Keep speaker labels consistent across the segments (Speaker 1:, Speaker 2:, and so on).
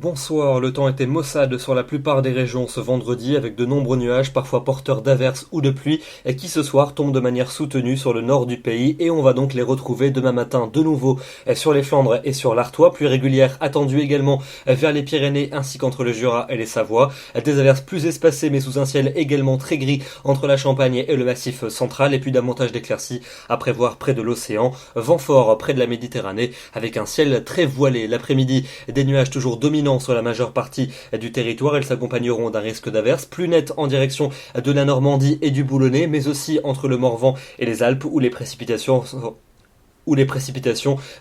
Speaker 1: Bonsoir, le temps était maussade sur la plupart des régions ce vendredi avec de nombreux nuages, parfois porteurs d'averses ou de pluie, et qui ce soir tombent de manière soutenue sur le nord du pays et on va donc les retrouver demain matin de nouveau sur les Flandres et sur l'Artois, pluie régulière attendue également vers les Pyrénées ainsi qu'entre le Jura et les Savoies, des averses plus espacées mais sous un ciel également très gris entre la Champagne et le Massif central et puis davantage d'éclaircies à prévoir près de l'océan, vent fort près de la Méditerranée avec un ciel très voilé. L'après-midi, des nuages toujours dominants sur la majeure partie du territoire. Elles s'accompagneront d'un risque d'averse plus net en direction de la Normandie et du Boulonnais, mais aussi entre le Morvan et les Alpes où les précipitations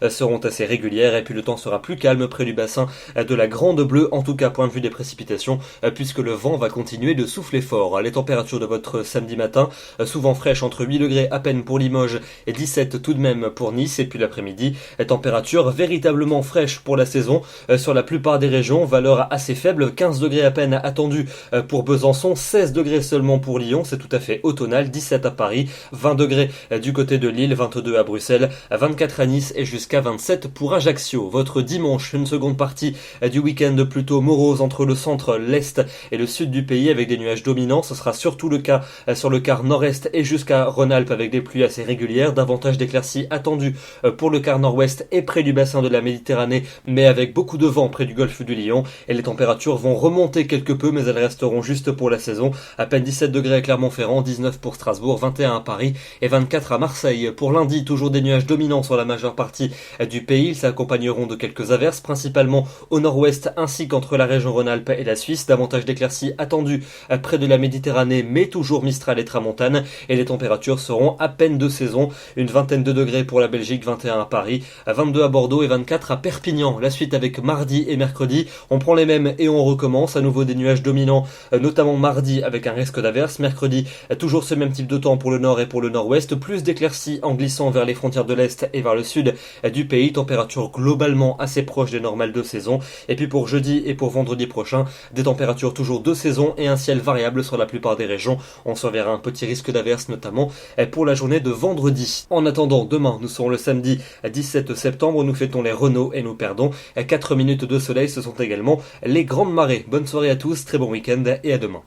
Speaker 1: seront assez régulières et puis le temps sera plus calme près du bassin de la Grande Bleue, en tout cas point de vue des précipitations, puisque le vent va continuer de souffler fort. Les températures de votre samedi matin, souvent fraîches entre 8 degrés à peine pour Limoges et 17 tout de même pour Nice, et puis l'après-midi, température véritablement fraîche pour la saison sur la plupart des régions, valeur assez faible, 15 degrés à peine attendus pour Besançon, 16 degrés seulement pour Lyon, c'est tout à fait automnal, 17 à Paris, 20 degrés du côté de Lille, 22 à Bruxelles, 24 à Nice et jusqu'à 27 pour Ajaccio. Votre dimanche, une seconde partie du week-end plutôt morose entre le centre, l'est et le sud du pays avec des nuages dominants. Ce sera surtout le cas sur le quart nord-est et jusqu'à Rhône-Alpes avec des pluies assez régulières. Davantage d'éclaircies attendues pour le quart nord-ouest et près du bassin de la Méditerranée, mais avec beaucoup de vent près du golfe du Lion. Et les températures vont remonter quelque peu, mais elles resteront juste pour la saison. À peine 17 degrés à Clermont-Ferrand, 19 pour Strasbourg, 21 à Paris et 24 à Marseille. Pour lundi, toujours des nuages dominants sur la majeure partie du pays. Ils s'accompagneront de quelques averses, principalement au nord-ouest ainsi qu'entre la région Rhône-Alpes et la Suisse. Davantage d'éclaircies attendues près de la Méditerranée, mais toujours Mistral et Tramontane. Et les températures seront à peine de saison. Une vingtaine de degrés pour la Belgique, 21 à Paris, 22 à Bordeaux et 24 à Perpignan. La suite avec mardi et mercredi. On prend les mêmes et on recommence. À nouveau des nuages dominants, notamment mardi avec un risque d'averse. Mercredi, toujours ce même type de temps pour le nord et pour le nord-ouest. Plus d'éclaircies en glissant vers les frontières de l'Est et vers le sud du pays, température globalement assez proche des normales de saison. Et puis pour jeudi et pour vendredi prochain, des températures toujours de saison et un ciel variable sur la plupart des régions. On surveillera un petit risque d'averse notamment pour la journée de vendredi. En attendant, demain, nous serons le samedi 17 septembre, nous fêtons les Renault et nous perdons 4 minutes de soleil, ce sont également les grandes marées. Bonne soirée à tous, très bon week-end et à demain.